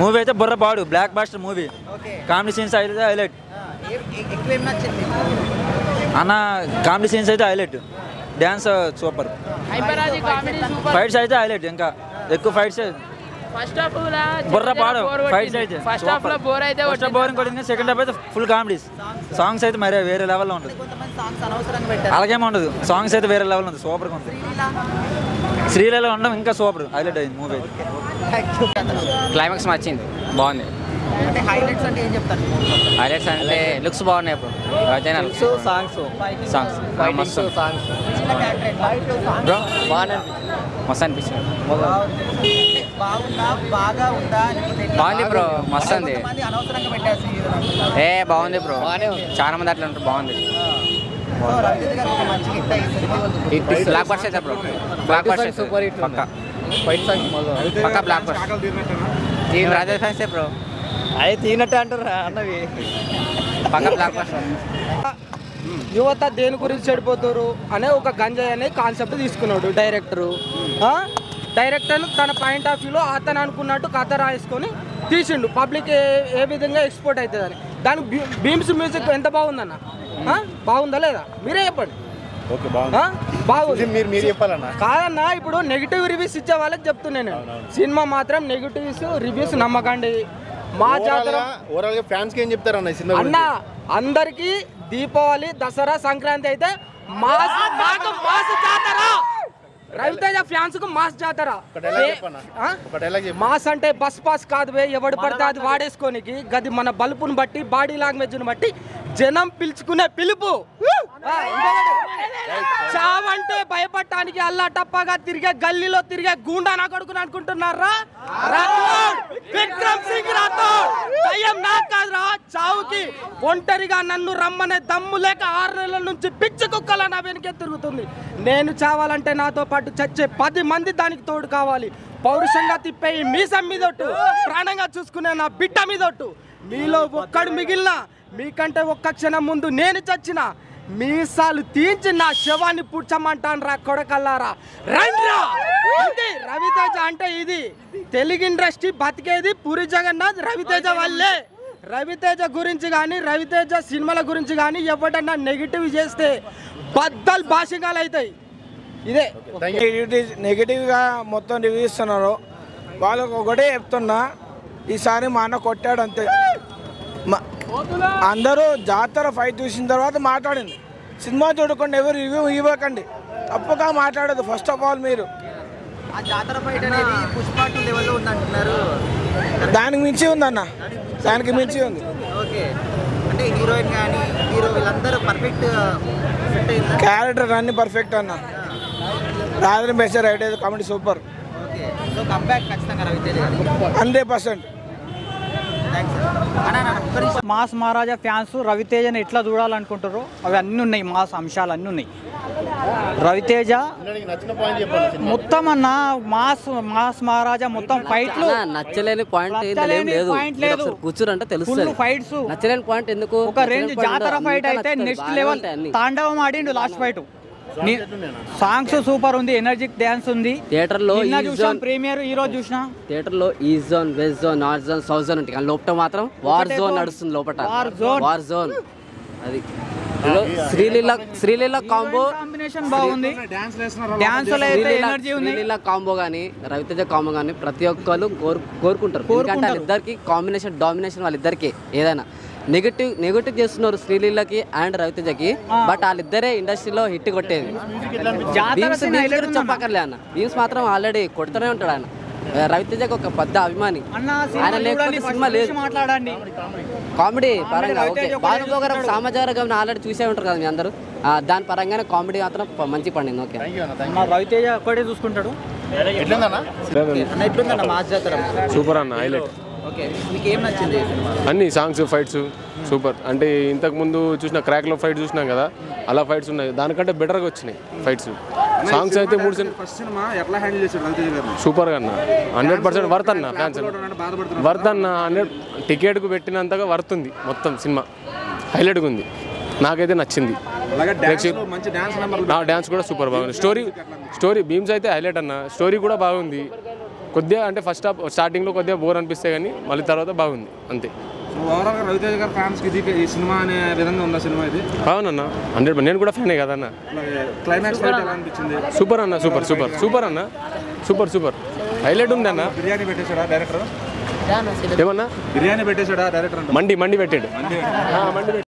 Movie అయితే బుర్రపాడు blockbuster movie. Comedy scenes అయితే హైలైట్ అన్న. కామెడీ సీన్స్ అయితే హైలైట్, డ్యాన్స్ సూపర్, ఫైట్స్ అయితే హైలైట్. ఇంకా ఎక్కువ ఫైట్స్ బుర్రపాడు ఫైట్స్ అయితే బోరింగ్ కొట్టింది. సెకండ్ హాఫ్ అయితే ఫుల్ కామెడీస్. సాంగ్స్ అయితే మరి వేరే లెవెల్లో ఉంటుంది. అలాగేమో ఉండదు, సాంగ్స్ అయితే వేరే లెవెల్ ఉంది, సూపర్గా ఉంది. శ్రీలీల ఉండడం ఇంకా సూపర్, హైలైట్ అయింది మూవీ. క్లైమాక్స్ నచ్చింది, బాగుంది. హైలైట్స్ అంటే ఏం చెప్తారు? హైలైట్స్ అంటే లుక్స్ బాగున్నాయి బ్రో. సాంగ్స్ మస్తు బ్రో, మస్తు అనిపించింది. బాగుంది బ్రో, మస్తు ఉంది. బాగుంది బ్రో, చాలా మంది అట్లా ఉంటారు. బాగుంది. బ్లాక్ బస్టర్ అయితే bro, blockbuster super hit పక్కా. పక్కా blockbuster Rajesh fans bro. అదే తీనట్టే అంటారు అన్నవి. పక్కా బ్లాక్ బస్టర్. యువత దేని గురించి చెడిపోతారు అనే ఒక గంజాయి అనే కాన్సెప్ట్ తీసుకున్నాడు డైరెక్టరు. డైరెక్టర్ తన పాయింట్ ఆఫ్ వ్యూలో అతను అనుకున్నట్టు కథ రాసుకొని తీసిండు. పబ్లిక్ ఏ విధంగా ఎక్స్పోర్ట్ అవుతుందని. దానికి బీమ్స్ మ్యూజిక్ ఎంత బాగుందన్న, బాగుందా లేదా మీరే చెప్పండి. బాగుంది, మీరు చెప్పాలన్నా. కాదన్నా, ఇప్పుడు నెగిటివ్ రివ్యూస్ ఇచ్చే వాళ్ళకి చెప్తున్నాను. సినిమా మాత్రం నెగిటివ్స్ రివ్యూస్ నమ్మకండి. మా జాతర అన్న అందరికి దీపావళి, దసరా, సంక్రాంతి అయితే మాస్ జాతర. రవితేజ ఫ్యాన్స్ కు మాస్ జాతర. మాస్ అంటే బస్ పాస్ కాదు, ఎవడు పడితే అది వాడేసుకోనికి. గది మన బల్పుని బట్టి, బాడీ లాంగ్వేజ్ ని బట్టి జనం పిలుచుకునే పిలుపు. చావంటే భయపడటానికి అల్లా టప్పగా తిరిగే గల్లీలో తిరిగే గూండా నా కొడుకుని అనుకుంటున్నారా? విక్రమ్ సింగ్ రాథోడ్ భయం నాకు కాదురా. చావుకి ఒంటరిగా నన్ను రమ్మనే దమ్ము లేక 6 నెలల నుంచి పిచ్చి కుక్కలా నా వెనుకే తిరుగుతుంది. నేను చావాలంటే నాతో పాటు చచ్చే 10 మంది దానికి తోడు కావాలి. పౌరుషంగా తిప్పే ఈ మీసం మీదొట్టు, ప్రాణంగా చూసుకునే నా బిడ్డ మీదొట్టు. మీలో ఒక్కడు మిగిలిన, మీకంటే ఒక్క క్షణం ముందు నేను చచ్చిన, మీసాలు తీంచి నా శవాన్ని పుడ్చమంటాను రా కొడకల్లారా, రండ్రా. ఇది రవితేజ అంటే ఇది. తెలుగు ఇండస్ట్రీ బతికేది పూరి జగన్నాథ్ రవితేజ వల్లే. రవితేజ గురించి కానీ, రవితేజ సినిమాల గురించి కానీ ఎవడన్నా నెగిటివ్ చేస్తే బద్దలు భాషికాలు అవుతాయి. ఇదే నెగిటివ్గా మొత్తం రివ్యూ ఇస్తున్నారు. వాళ్ళకు ఒకటే చెప్తున్నా, ఈసారి మా అన్న కొట్టాడు అంతే. అందరూ జాతర ఫైట్ చూసిన తర్వాత మాట్లాడింది. సినిమా చూడకుండా ఎవరు రివ్యూ ఇవ్వకండి, తప్పుగా మాట్లాడదు. ఫస్ట్ ఆఫ్ ఆల్ మీరు దానికి మించి ఉందన్న, దానికి మించి ఉంది. క్యారెక్టర్ అన్ని పర్ఫెక్ట్ అన్న. రాజేంద్ర మెసేజ్ రైట్ అయితే కామెడీ సూపర్ 100%. మాస్ మహారాజా ఫ్యాన్స్ రవితేజని ఎట్లా చూడాలనుకుంటారో అవి అన్నీ ఉన్నాయి, మాస్ అంశాలు అన్నీ ఉన్నాయి. రవితేజ మొత్తం అన్న మాస్ మహారాజా మొత్తం ఫైట్లు. నచ్చలేని పాయింట్ లేదు, కూర్చురంటే తెలుస్తుంది. ఫైట్స్ నచ్చలేని పాయింట్ ఎందుకు? ఒక రేంజ్ జాతర ఫైట్ అయితే నెక్స్ట్ లెవెల్ తాండవం ఆడిండు లాస్ట్ ఫైట్. సాంగ్స్ సూపర్ ఉంది, ఎనర్జిక్ డాన్స్ ఉంది. థియేటర్ లో ప్రీమియర్ ఈ రోజు చూసిన థియేటర్ లో east zone, west zone, north zone, south zone ఉంటుంది. కానీ లోపల మాత్రం వార్ జోన్ నడుస్తుంది. లోపల వార్ జోన్. అది శ్రీలీల కాంబో కాంబినేషన్ బాగుంది. డాన్స్ శ్రీలీల కాంబో కానీ, రవితేజ కాంబో కానీ ప్రతి ఒక్కరు కోరుకుంటారు. ఎందుకంటే వాళ్ళిద్దరికి కాంబినేషన్, డామినేషన్ వాళ్ళిద్దరికి. ఏదైనా నెగటివ్ చేస్తున్నారు శ్రీలీలకి అండ్ రవితేజకి, బట్ వాళ్ళిద్దరే ఇండస్ట్రీలో హిట్ కొట్టేది. బీమ్స్ చెప్పక్కర్లే అన్న, బీమ్స్ మాత్రం ఆల్రెడీ కొడుతూనే ఉంటాడు ఆయన. రవితేజకి ఒక పెద్ద అభిమాని. ఆయన లేకపోతే సినిమా లేదు. కామెడీ పరంగా ఓకే. బాలుబాబు గారు సామాజిక వర్గం ఆల్రెడీ చూసే ఉంటారు కదా మీ అందరూ. దాని పరంగానే కామెడీ మాత్రం మంచి పండింది. ఓకే, రవితేజ ఒక్కడే చూసుకుంటాడు. సూపర్ అన్న, హైలైట్. అన్ని సాంగ్స్, ఫైట్స్ సూపర్. అంటే ఇంతకుముందు చూసిన క్రాక్లో ఫైట్ చూసినాం కదా, అలా ఫైట్స్ ఉన్నాయి. దానికంటే బెటర్గా వచ్చినాయి ఫైట్స్. సాంగ్స్ అయితే 3 సూపర్గా అన్న. 100% వర్త్ అన్న. ఫ్యాన్స్ వర్త్ అన్న. 100 టికెట్కు పెట్టినంతగా వర్త్ ఉంది మొత్తం సినిమా. హైలైట్గా ఉంది, నాకైతే నచ్చింది. డ్యాన్స్ కూడా సూపర్ బాగుంది. స్టోరీ బీమ్స్ అయితే హైలైట్ అన్న. స్టోరీ కూడా బాగుంది. కొద్దిగా అంటే ఫస్ట్ హాఫ్ స్టార్టింగ్లో కొద్దిగా బోర్ అనిపిస్తే కానీ మళ్ళీ తర్వాత బాగుంది అంతే. ఓవరాల్గా రవితేజ గారి ఫ్యాన్స్కి ఇది ఈ సినిమా అనే విధంగా ఉందా సినిమా ఇది? అవునన్నా 100%. నేను కూడా ఫ్యానే కదన్న. క్లైమాక్స్ ఫైట్ ఎలా అనిపించింది? సూపర్ అన్న, సూపర్ సూపర్ సూపర్ అన్న, సూపర్ సూపర్ హైలైట్ ఉంది అన్న. బిర్యానీ పెట్టేశాడా డైరెక్టర్? ఏమన్నా బిర్యానీ పెట్టేశాడా డైరెక్టర్? మండి పెట్టాడు.